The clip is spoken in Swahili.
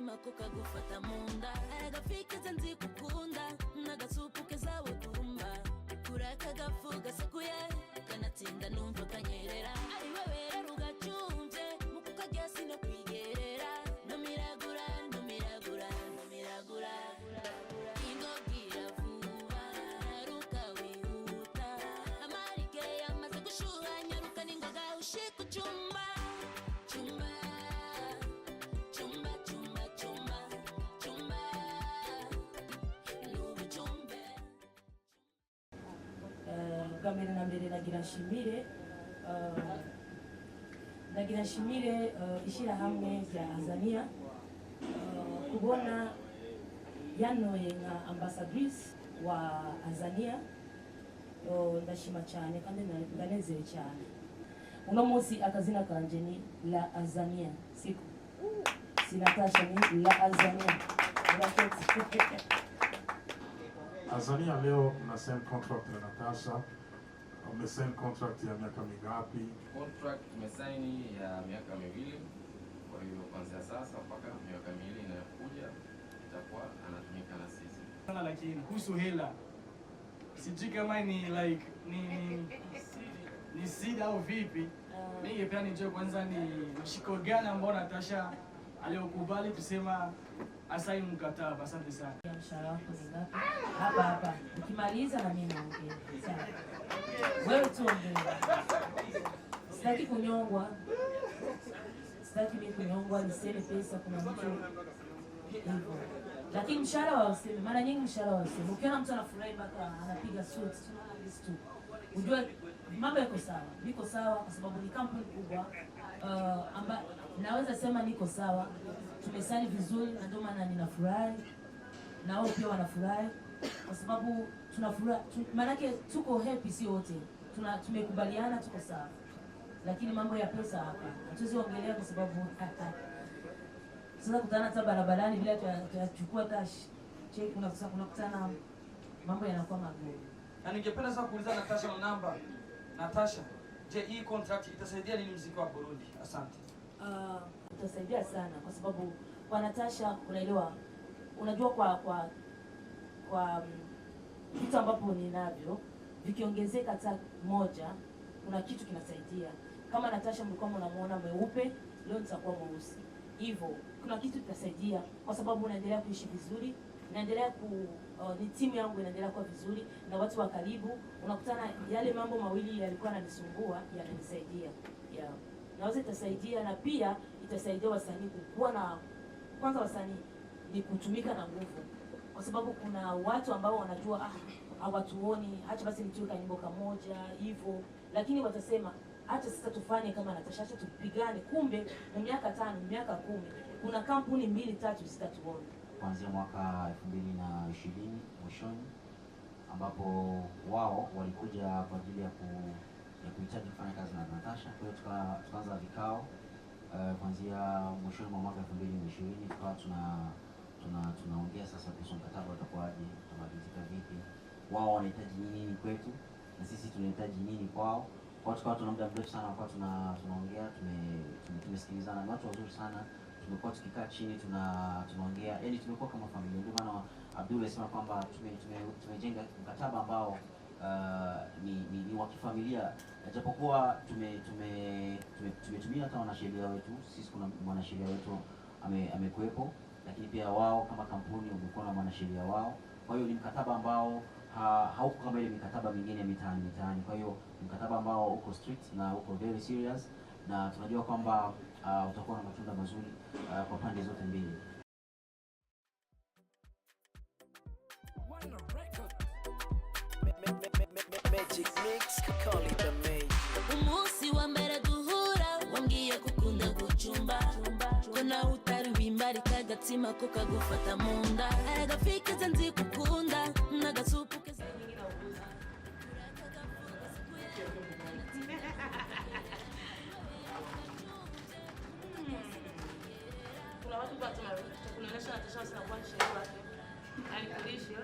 agatima ko kagufata munda agafikiza nzi kukunda nagasupu kezawe kumba kuraka gafu gasekuye kanatinda numva kanyerera ari wewe rero ugacumvye mukukagesi no kwigerera no miragura ingogira vuba ruka wihuta amarike yamaze gushuha nyaruka ningoga ushika chumba Kamera na mbere nagira nshimire ishira hamwe rya Azania kubona yanoye nka ambassadrice wa Azania. Ndashima cyane kandi ndanezerewe cyane. Uno munsi akazina kanje ni La Azania, siko Natasha ni La Azania. Azania leo na sign contract na Natasha. Umesign contract ya miaka mingapi? Contract tumesaini ya miaka 2. Kwa hiyo kuanzia sasa mpaka miaka 2 inayokuja itakuwa anatumika na sisi. Lakini kuhusu hela sijui kama ni like ni sida au vipi. Mimi pia nijue kwanza ni mshiko gani ambao Natasha aliokubali kusema asaini mkataba. Asante sana. Mshahara wako ni ngapi? Hapa. Ukimaliza na mimi naongea. Sawa. Wewe tu ongea. Sitaki kunyongwa. Sitaki mimi kunyongwa niseme pesa kuna mtu hivyo. Lakini mshahara wa useme, mara nyingi mshahara wa useme. Ukiona mtu anafurahi mpaka anapiga suit, tunaona list tu. Unajua mambo yako sawa. Niko sawa kwa sababu ni kampuni kubwa. Naweza sema niko sawa. Tumesali vizuri na ndio maana ninafurahi. Na wao pia wanafurahi kwa sababu tunafurahi. Maana yake tuko happy si wote. Tumekubaliana tuko sawa. Lakini mambo ya pesa hapa hatuwezi ongelea kwa sababu sasa kutana hata barabarani bila tutachukua cash check unakutana mambo yanakuwa magumu. Na ningependa sasa kuuliza Natasha na namba. Natasha, je, hii contract itasaidia nini muziki wa Burundi? Asante. Itasaidia sana kwa sababu kwa Natasha unaelewa, unajua kwa vitu ambapo ninavyo vikiongezeka hata moja kuna kitu kinasaidia. Kama Natasha mlikuwa mnamuona mweupe, leo nitakuwa mweusi. Hivyo kuna kitu kitasaidia kwa sababu unaendelea kuishi vizuri, naendelea ni timu yangu inaendelea kuwa vizuri na watu wa karibu, unakutana yale mambo mawili yalikuwa yananisumbua yananisaidia. Yeah. Naweza itasaidia na pia itasaidia wasanii kukua na kwanza wasanii ni kutumika na nguvu. Kwa sababu kuna watu ambao wanajua hawatuoni, acha basi nituweka nyimbo kamoja hivyo, lakini watasema acha sasa tufanye kama Natasha, acha tupigane. Kumbe miaka 5, miaka 10 kuna kampuni 2 3 zitatuona. Kuanzia mwaka 2020 mwishoni ambapo wao walikuja kwa ajili ya kuhitaji kufanya kazi na Natasha. Kwa hiyo tukaanza vikao kuanzia mwishoni mwa mwaka 2020 tukawa tunaongea sasa kuhusu mkataba utakuwaje, utamalizika vipi, wao wanahitaji nini kwetu na sisi tunahitaji nini kwao. Kwa tukawa tuna muda mrefu sana kwa tunaongea, tumesikilizana. Ni watu wazuri sana, tumekuwa tukikaa chini tunaongea, yaani tumekuwa kama familia. Ndio maana Abdul alisema kwamba tumejenga mkataba ambao ni wa kifamilia, japokuwa tumetumia hata wanasheria wetu. Sisi kuna mwanasheria wetu amekuepo, lakini pia wao kama kampuni wamekuwa na mwanasheria wao. Kwa hiyo ni mkataba ambao hauko kama ile mikataba mingine mitaani. Kwa hiyo mkataba ambao uko strict na uko very serious, na tunajua kwamba utakuwa na matunda mazuri kwa pande zote mbili. Magic Mix kakoli damage umusi wa mbere duhura wambwiye kukunda gucumba kona utari wimbari kagatima ko kagufata munda agafikiza nzi kukunda nagasupu keza nyingine ubuza kuna watu kwa tunaonesha Natasha sana kwa sheria alikulishi